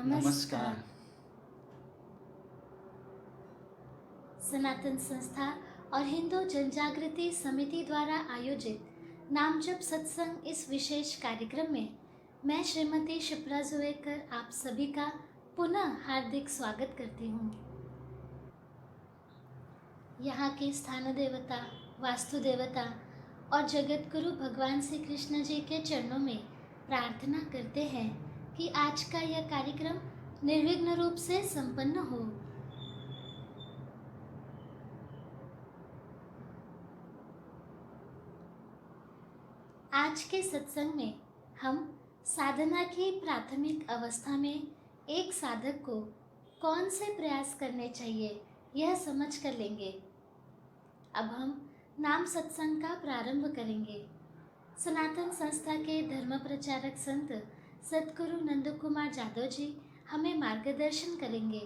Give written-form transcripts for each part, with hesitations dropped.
नमस्कार। सनातन संस्था और हिंदू जनजागृति समिति द्वारा आयोजित नामजप सत्संग इस विशेष कार्यक्रम में मैं श्रीमती शिप्रा जुवेकर आप सभी का पुनः हार्दिक स्वागत करती हूँ। यहाँ के स्थान देवता, वास्तु देवता और जगत गुरु भगवान श्री कृष्ण जी के चरणों में प्रार्थना करते हैं कि आज का यह कार्यक्रम निर्विघ्न रूप से संपन्न हो। आज के सत्संग में हम साधना की प्राथमिक अवस्था में एक साधक को कौन से प्रयास करने चाहिए यह समझ कर लेंगे। अब हम नाम सत्संग का प्रारंभ करेंगे। सनातन संस्था के धर्म प्रचारक संत सद्गुरु नंद कुमार जादव जी हमें मार्गदर्शन करेंगे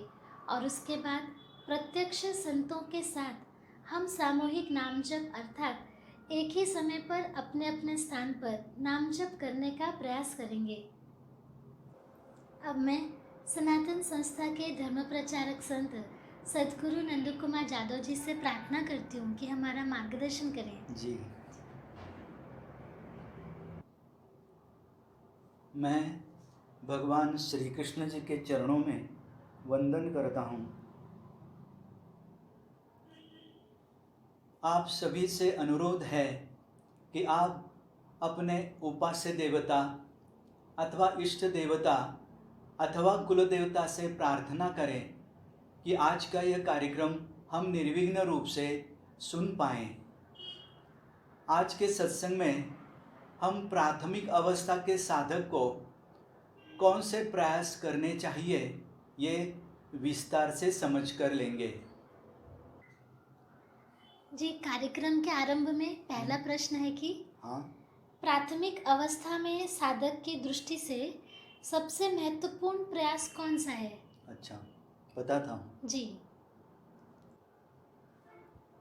और उसके बाद प्रत्यक्ष संतों के साथ हम सामूहिक नाम जप अर्थात एक ही समय पर अपने अपने स्थान पर नाम जप करने का प्रयास करेंगे। अब मैं सनातन संस्था के धर्म प्रचारक संत सद्गुरु नंद कुमार जादव जी से प्रार्थना करती हूँ कि हमारा मार्गदर्शन करें। जी, मैं भगवान श्री कृष्ण जी के चरणों में वंदन करता हूँ। आप सभी से अनुरोध है कि आप अपने उपास्य देवता अथवा इष्ट देवता अथवा कुल देवता से प्रार्थना करें कि आज का यह कार्यक्रम हम निर्विघ्न रूप से सुन पाएं। आज के सत्संग में हम प्राथमिक अवस्था के साधक को कौन से प्रयास करने चाहिए ये विस्तार से समझ कर लेंगे। जी, कार्यक्रम के आरंभ में पहला प्रश्न है कि प्राथमिक अवस्था में साधक की दृष्टि से सबसे महत्वपूर्ण प्रयास कौन सा है? अच्छा, बताता हूँ। जी,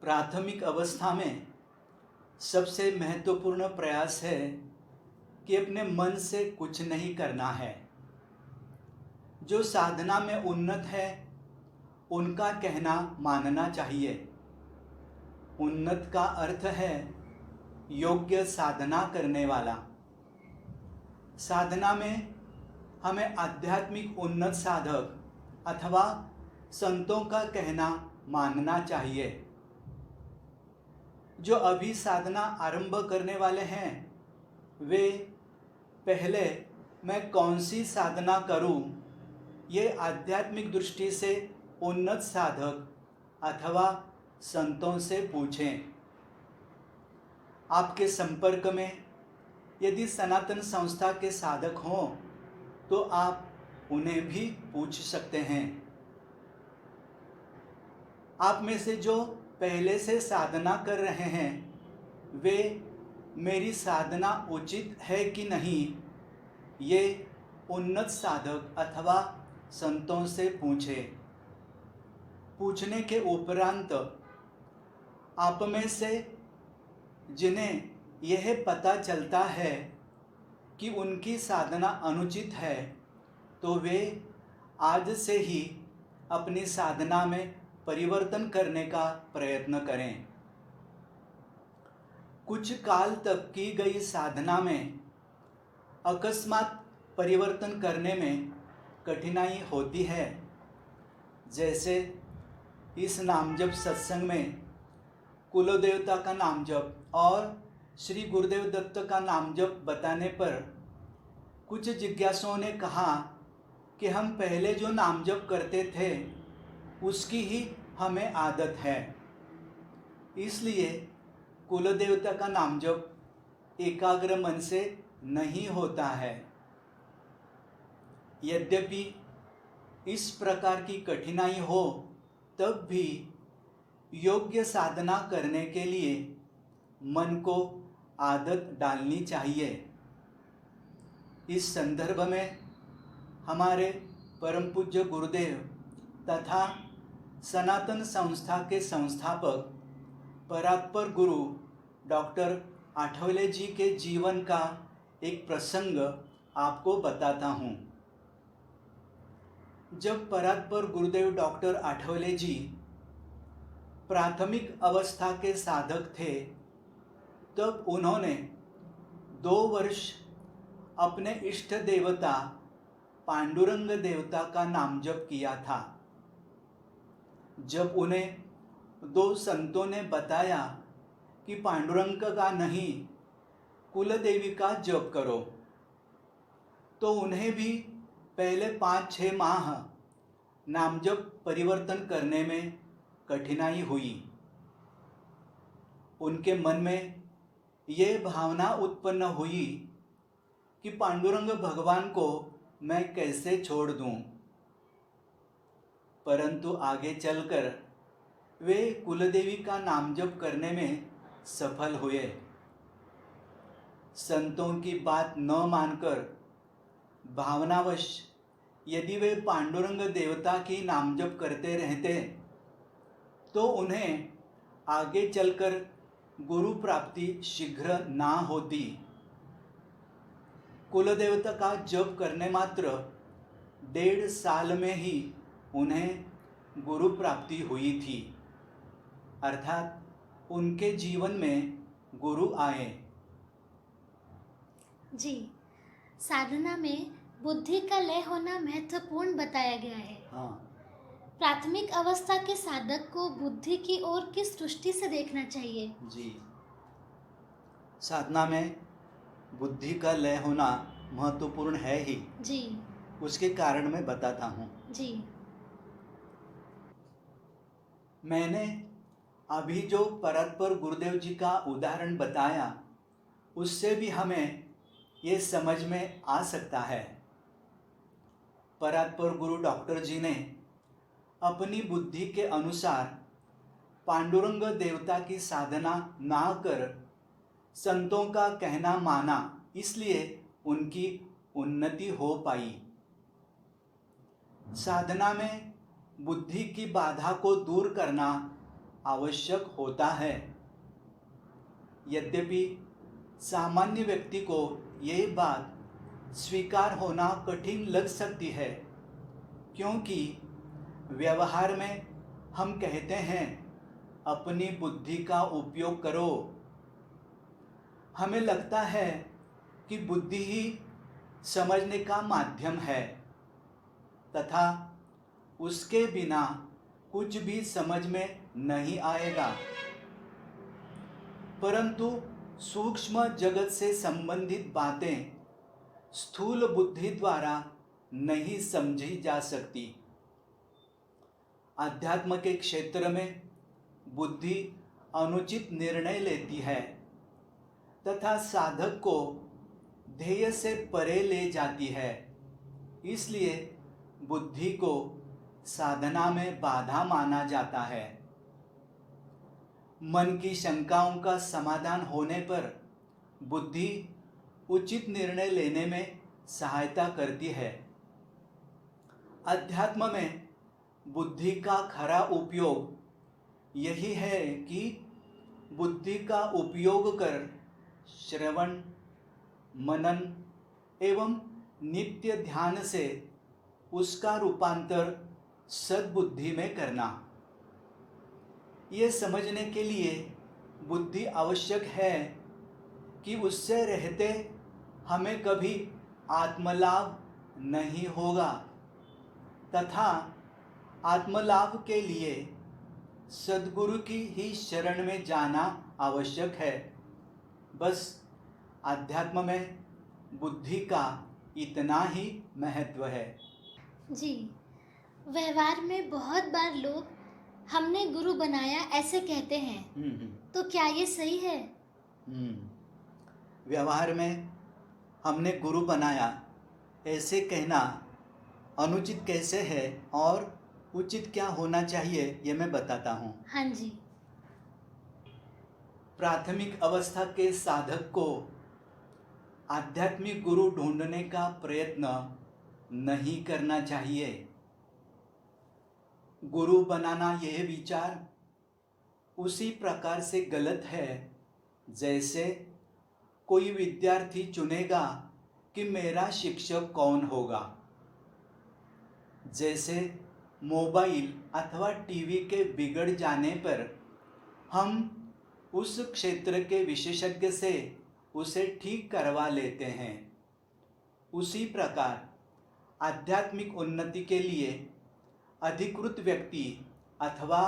प्राथमिक अवस्था में सबसे महत्वपूर्ण प्रयास है कि अपने मन से कुछ नहीं करना है। जो साधना में उन्नत है उनका कहना मानना चाहिए। उन्नत का अर्थ है योग्य साधना करने वाला। साधना में हमें आध्यात्मिक उन्नत साधक अथवा संतों का कहना मानना चाहिए। जो अभी साधना आरंभ करने वाले हैं वे पहले मैं कौन सी साधना करूं ये आध्यात्मिक दृष्टि से उन्नत साधक अथवा संतों से पूछें। आपके संपर्क में यदि सनातन संस्था के साधक हों तो आप उन्हें भी पूछ सकते हैं। आप में से जो पहले से साधना कर रहे हैं वे मेरी साधना उचित है कि नहीं ये उन्नत साधक अथवा संतों से पूछें। पूछने के उपरांत आप में से जिन्हें यह पता चलता है कि उनकी साधना अनुचित है तो वे आज से ही अपनी साधना में परिवर्तन करने का प्रयत्न करें। कुछ काल तक की गई साधना में अकस्मात परिवर्तन करने में कठिनाई होती है। जैसे इस नामजप सत्संग में कुल देवता का नामजप और श्री गुरुदेव दत्त का नामजप बताने पर कुछ जिज्ञासुओं ने कहा कि हम पहले जो नामजप करते थे उसकी ही हमें आदत है, इसलिए कुल देवता का नामजप एकाग्र मन से नहीं होता है। यद्यपि इस प्रकार की कठिनाई हो तब भी योग्य साधना करने के लिए मन को आदत डालनी चाहिए। इस संदर्भ में हमारे परम पूज्य गुरुदेव तथा सनातन संस्था के संस्थापक परात्पर गुरु डॉक्टर आठवले जी के जीवन का एक प्रसंग आपको बताता हूँ। जब परात्पर गुरुदेव डॉक्टर आठवले जी प्राथमिक अवस्था के साधक थे, तब उन्होंने 2 वर्ष अपने इष्ट देवता पांडुरंग देवता का नाम जप किया था। जब उन्हें 2 संतों ने बताया कि पांडुरंग का नहीं, कुलदेवी का जप करो, तो उन्हें भी पहले 5-6 माह नाम जप परिवर्तन करने में कठिनाई हुई। उनके मन में ये भावना उत्पन्न हुई कि पांडुरंग भगवान को मैं कैसे छोड़ दूं। परंतु आगे चलकर वे कुलदेवी का नाम जप करने में सफल हुए। संतों की बात न मानकर भावनावश यदि वे पांडुरंग देवता की नाम जप करते रहते, तो उन्हें आगे चलकर गुरु प्राप्ति शीघ्र ना होती। कुलदेवता का जप करने मात्र 1.5 साल में ही उन्हें गुरु प्राप्ति हुई थी, अर्थात उनके जीवन में गुरु आए। जी, साधना में बुद्धि का लय होना महत्वपूर्ण बताया गया है। हाँ, प्राथमिक अवस्था के साधक को बुद्धि की ओर किस दृष्टि से देखना चाहिए? जी, साधना में बुद्धि का लय होना महत्वपूर्ण है ही। जी उसके कारण मैं बताता हूँ। जी मैंने अभी जो परात्पर गुरुदेव जी का उदाहरण बताया, उससे भी हमें ये समझ में आ सकता है। परात्पर गुरु डॉक्टर जी ने अपनी बुद्धि के अनुसार पांडुरंग देवता की साधना ना कर संतों का कहना माना, इसलिए उनकी उन्नति हो पाई। साधना में बुद्धि की बाधा को दूर करना आवश्यक होता है। यद्यपि सामान्य व्यक्ति को ये बात स्वीकार होना कठिन लग सकती है, क्योंकि व्यवहार में हम कहते हैं अपनी बुद्धि का उपयोग करो। हमें लगता है कि बुद्धि ही समझने का माध्यम है तथा उसके बिना कुछ भी समझ में नहीं आएगा। परंतु सूक्ष्म जगत से संबंधित बातें स्थूल बुद्धि द्वारा नहीं समझी जा सकती। अध्यात्म के क्षेत्र में बुद्धि अनुचित निर्णय लेती है तथा साधक को ध्येय से परे ले जाती है। इसलिए बुद्धि को साधना में बाधा माना जाता है। मन की शंकाओं का समाधान होने पर बुद्धि उचित निर्णय लेने में सहायता करती है। अध्यात्म में बुद्धि का खरा उपयोग यही है कि बुद्धि का उपयोग कर श्रवण, मनन एवं नित्य ध्यान से उसका रूपांतर सद्बुद्धि में करना। ये समझने के लिए बुद्धि आवश्यक है कि उससे रहते हमें कभी आत्मलाभ नहीं होगा तथा आत्मलाभ के लिए सद्गुरु की ही शरण में जाना आवश्यक है। बस अध्यात्म में बुद्धि का इतना ही महत्व है। जी, व्यवहार में बहुत बार लोग हमने गुरु बनाया ऐसे कहते हैं, तो क्या ये सही है? व्यवहार में हमने गुरु बनाया ऐसे कहना अनुचित कैसे है और उचित क्या होना चाहिए, ये मैं बताता हूँ। हाँ जी। प्राथमिक अवस्था के साधक को आध्यात्मिक गुरु ढूंढने का प्रयत्न नहीं करना चाहिए। गुरु बनाना यह विचार उसी प्रकार से गलत है जैसे कोई विद्यार्थी चुनेगा कि मेरा शिक्षक कौन होगा। जैसे मोबाइल अथवा टीवी के बिगड़ जाने पर हम उस क्षेत्र के विशेषज्ञ से उसे ठीक करवा लेते हैं, उसी प्रकार आध्यात्मिक उन्नति के लिए अधिकृत व्यक्ति अथवा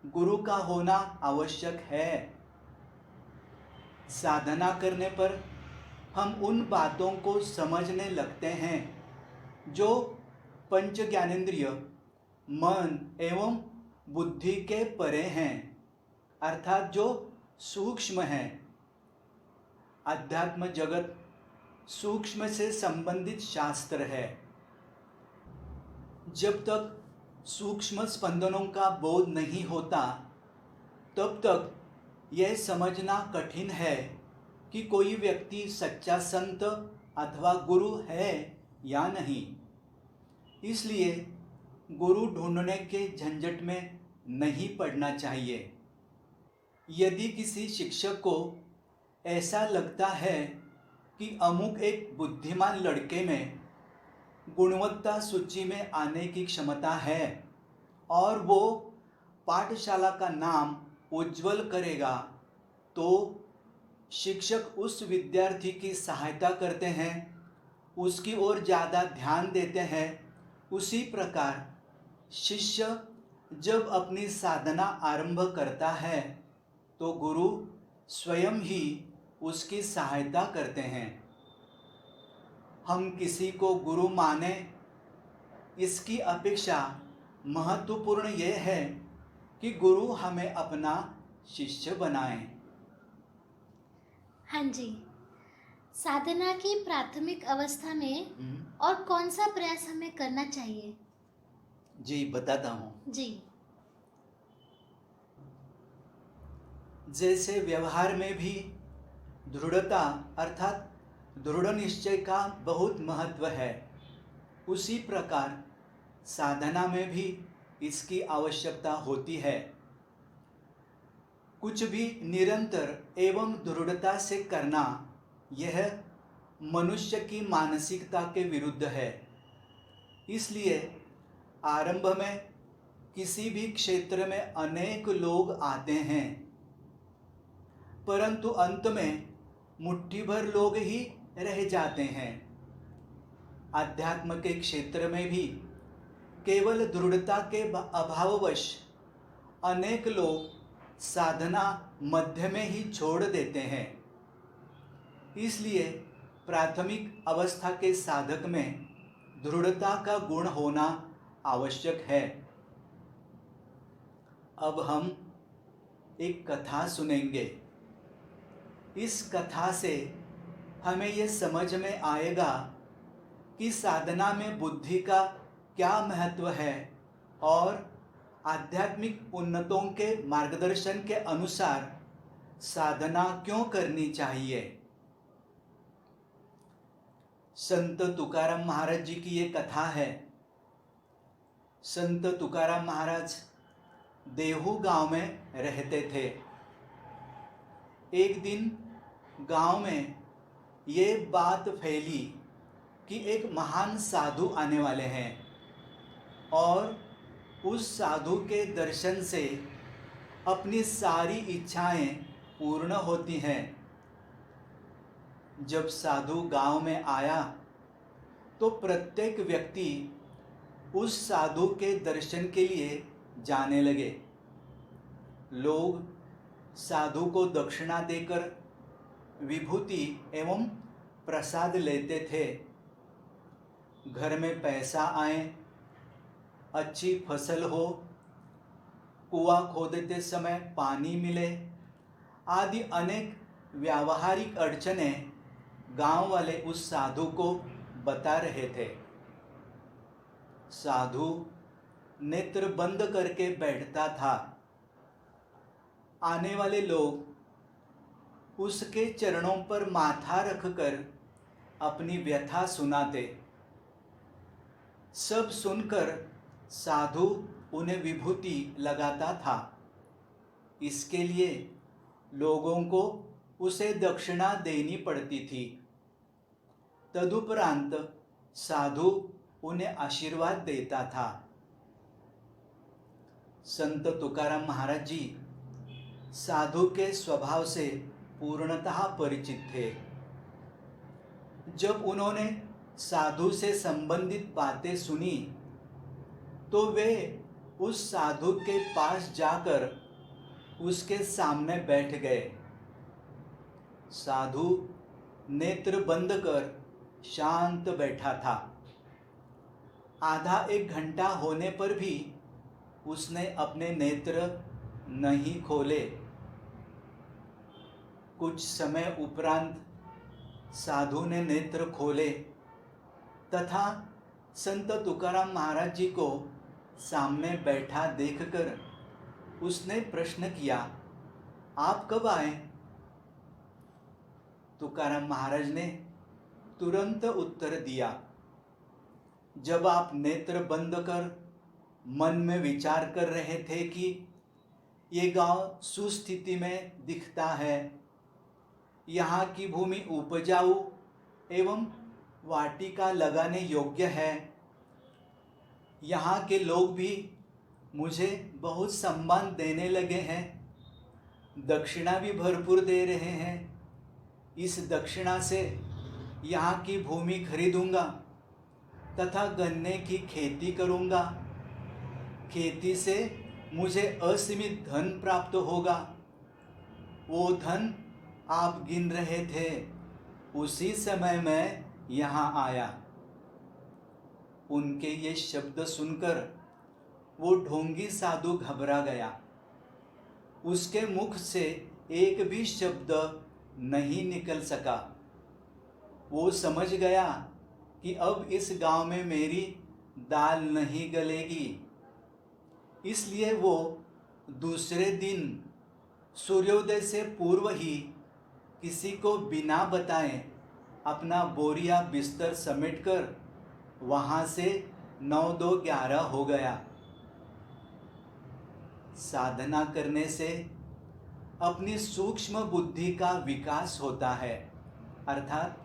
गुरु का होना आवश्यक है। साधना करने पर हम उन बातों को समझने लगते हैं जो पंच ज्ञानेंद्रिय, मन एवं बुद्धि के परे हैं, अर्थात जो सूक्ष्म हैं। अध्यात्म जगत सूक्ष्म से संबंधित शास्त्र है। जब तक सूक्ष्म स्पंदनों का बोध नहीं होता तब तक यह समझना कठिन है कि कोई व्यक्ति सच्चा संत अथवा गुरु है या नहीं। इसलिए गुरु ढूंढने के झंझट में नहीं पड़ना चाहिए। यदि किसी शिक्षक को ऐसा लगता है कि अमुक एक बुद्धिमान लड़के में गुणवत्ता सूची में आने की क्षमता है और वो पाठशाला का नाम उज्जवल करेगा, तो शिक्षक उस विद्यार्थी की सहायता करते हैं, उसकी ओर ज़्यादा ध्यान देते हैं। उसी प्रकार शिष्य जब अपनी साधना आरंभ करता है तो गुरु स्वयं ही उसकी सहायता करते हैं। हम किसी को गुरु माने, इसकी अपेक्षा महत्वपूर्ण यह है कि गुरु हमें अपना शिष्य बनाए। हाँ जी, साधना की प्राथमिक अवस्था में और कौन सा प्रयास हमें करना चाहिए? जी बताता हूँ। जी। जैसे व्यवहार में भी दृढ़ता अर्थात दृढ़ निश्चय का बहुत महत्व है, उसी प्रकार साधना में भी इसकी आवश्यकता होती है। कुछ भी निरंतर एवं दृढ़ता से करना यह मनुष्य की मानसिकता के विरुद्ध है। इसलिए आरंभ में किसी भी क्षेत्र में अनेक लोग आते हैं, परंतु अंत में मुट्ठी भर लोग ही रह जाते हैं। अध्यात्म के क्षेत्र में भी केवल दृढ़ता के अभाववश अनेक लोग साधना मध्य में ही छोड़ देते हैं। इसलिए प्राथमिक अवस्था के साधक में दृढ़ता का गुण होना आवश्यक है। अब हम एक कथा सुनेंगे। इस कथा से हमें यह समझ में आएगा कि साधना में बुद्धि का क्या महत्व है और आध्यात्मिक उन्नतों के मार्गदर्शन के अनुसार साधना क्यों करनी चाहिए। संत तुकाराम महाराज जी की ये कथा है। संत तुकाराम महाराज देहू गांव में रहते थे। एक दिन गांव में ये बात फैली कि एक महान साधु आने वाले हैं और उस साधु के दर्शन से अपनी सारी इच्छाएं पूर्ण होती हैं। जब साधु गांव में आया तो प्रत्येक व्यक्ति उस साधु के दर्शन के लिए जाने लगे। लोग साधु को दक्षिणा देकर विभूति एवं प्रसाद लेते थे। घर में पैसा आए, अच्छी फसल हो, कुआं खोदते समय पानी मिले आदि अनेक व्यावहारिक अड़चनें गांव वाले उस साधु को बता रहे थे। साधु नेत्र बंद करके बैठता था। आने वाले लोग उसके चरणों पर माथा रखकर अपनी व्यथा सुनाते। सब सुनकर साधु उन्हें विभूति लगाता था। इसके लिए लोगों को उसे दक्षिणा देनी पड़ती थी। तदुपरांत साधु उन्हें आशीर्वाद देता था। संत तुकाराम महाराज जी साधु के स्वभाव से पूर्णतः परिचित थे। जब उन्होंने साधु से संबंधित बातें सुनी तो वे उस साधु के पास जाकर उसके सामने बैठ गए। साधु नेत्र बंद कर शांत बैठा था। आधा एक घंटा होने पर भी उसने अपने नेत्र नहीं खोले। कुछ समय उपरांत साधु ने नेत्र खोले तथा संत तुकाराम महाराज जी को सामने बैठा देखकर उसने प्रश्न किया, आप कब आए? तुकाराम महाराज ने तुरंत उत्तर दिया, जब आप नेत्र बंद कर मन में विचार कर रहे थे कि ये गांव सुस्थिति में दिखता है, यहाँ की भूमि उपजाऊ एवं वाटिका लगाने योग्य है, यहाँ के लोग भी मुझे बहुत सम्मान देने लगे हैं, दक्षिणा भी भरपूर दे रहे हैं। इस दक्षिणा से यहाँ की भूमि खरीदूंगा तथा गन्ने की खेती करूंगा। खेती से मुझे असीमित धन प्राप्त होगा। वो धन आप गिन रहे थे, उसी समय मैं यहाँ आया। उनके ये शब्द सुनकर वो ढोंगी साधु घबरा गया। उसके मुख से एक भी शब्द नहीं निकल सका। वो समझ गया कि अब इस गांव में मेरी दाल नहीं गलेगी। इसलिए वो दूसरे दिन सूर्योदय से पूर्व ही किसी को बिना बताए अपना बोरिया बिस्तर समेटकर वहाँ से 9-2-11 हो गया। साधना करने से अपनी सूक्ष्म बुद्धि का विकास होता है, अर्थात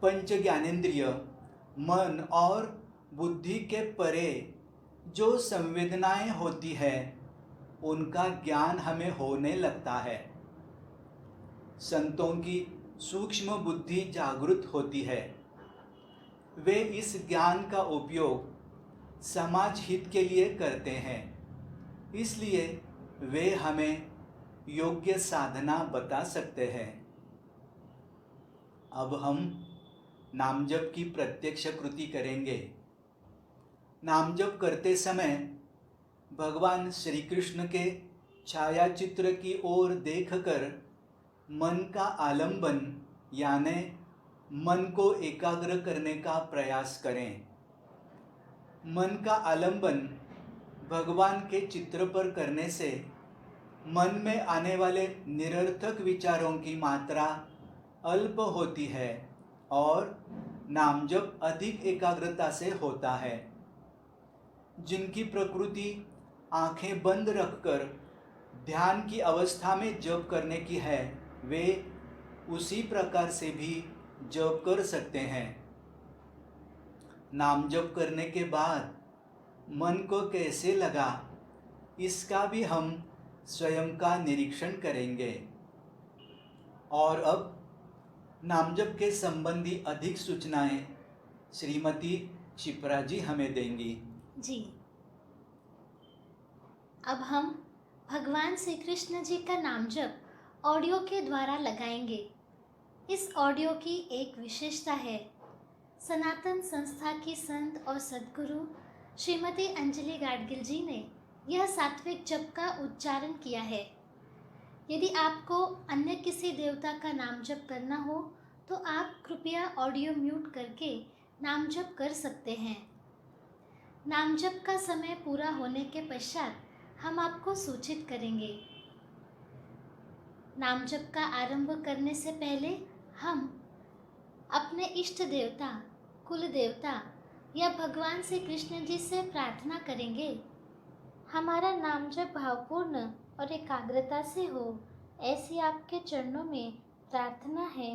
पंच ज्ञानेंद्रिय मन और बुद्धि के परे जो संवेदनाएं होती है उनका ज्ञान हमें होने लगता है। संतों की सूक्ष्म बुद्धि जागृत होती है। वे इस ज्ञान का उपयोग समाज हित के लिए करते हैं, इसलिए वे हमें योग्य साधना बता सकते हैं। अब हम नामजप की प्रत्यक्ष कृति करेंगे। नामजप करते समय भगवान श्री कृष्ण के छायाचित्र की ओर देखकर मन का आलंबन यानी मन को एकाग्र करने का प्रयास करें। मन का आलंबन भगवान के चित्र पर करने से मन में आने वाले निरर्थक विचारों की मात्रा अल्प होती है और नामजप अधिक एकाग्रता से होता है। जिनकी प्रकृति आंखें बंद रखकर ध्यान की अवस्था में जप करने की है, वे उसी प्रकार से भी जप कर सकते हैं। नाम जप करने के बाद मन को कैसे लगा, इसका भी हम स्वयं का निरीक्षण करेंगे। और अब नामजप के संबंधी अधिक सूचनाएं श्रीमती शिप्रा जी हमें देंगी। जी, अब हम भगवान श्री कृष्ण जी का नाम जप ऑडियो के द्वारा लगाएंगे। इस ऑडियो की एक विशेषता है, सनातन संस्था की संत और सद्गुरु श्रीमती अंजलि गाडगिल जी ने यह सात्विक जप का उच्चारण किया है। यदि आपको अन्य किसी देवता का नाम जप करना हो तो आप कृपया ऑडियो म्यूट करके नाम जप कर सकते हैं। नाम जप का समय पूरा होने के पश्चात हम आपको सूचित करेंगे। नाम जप का आरंभ करने से पहले हम अपने इष्ट देवता, कुल देवता या भगवान श्री कृष्ण जी से प्रार्थना करेंगे। हमारा नाम जप भावपूर्ण और एकाग्रता से हो, ऐसी आपके चरणों में प्रार्थना है।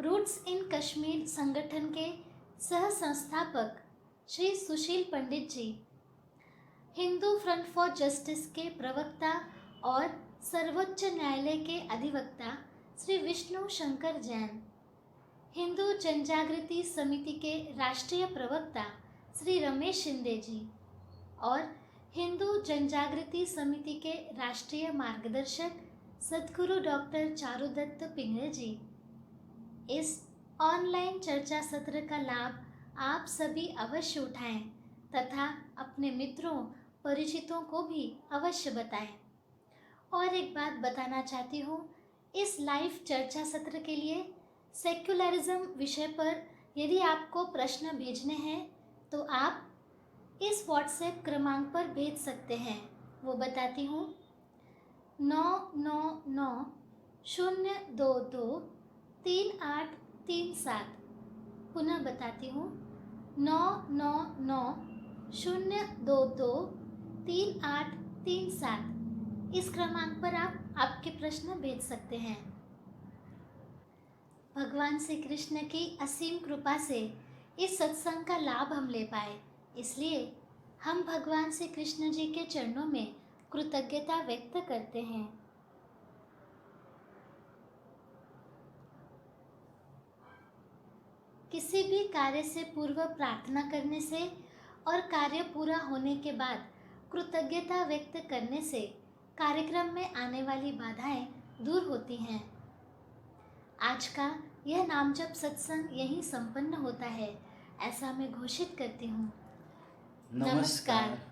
रूट्स इन कश्मीर संगठन के सह संस्थापक श्री सुशील पंडित जी, हिंदू फ्रंट फॉर जस्टिस के प्रवक्ता और सर्वोच्च न्यायालय के अधिवक्ता श्री विष्णु शंकर जैन, हिंदू जनजागृति समिति के राष्ट्रीय प्रवक्ता श्री रमेश शिंदे जी और हिंदू जनजागृति समिति के राष्ट्रीय मार्गदर्शक सद्गुरु डॉक्टर चारुदत्त पिंगले जी। इस ऑनलाइन चर्चा सत्र का लाभ आप सभी अवश्य उठाएं तथा अपने मित्रों परिचितों को भी अवश्य बताएं। और एक बात बताना चाहती हूँ, इस लाइव चर्चा सत्र के लिए सेक्युलरिज्म विषय पर यदि आपको प्रश्न भेजने हैं तो आप इस व्हाट्सएप क्रमांक पर भेज सकते हैं। वो बताती हूँ, 9990223837। पुनः बताती हूँ, 9990223837। इस क्रमांक पर आप आपके प्रश्न भेज सकते हैं। भगवान श्री कृष्ण की असीम कृपा से इस सत्संग का लाभ हम ले पाए, इसलिए हम भगवान श्री कृष्ण जी के चरणों में कृतज्ञता व्यक्त करते हैं। किसी भी कार्य से पूर्व प्रार्थना करने से और कार्य पूरा होने के बाद कृतज्ञता व्यक्त करने से कार्यक्रम में आने वाली बाधाएं दूर होती हैं। आज का यह नामजप सत्संग यहीं संपन्न होता है, ऐसा मैं घोषित करती हूँ। नमस्कार।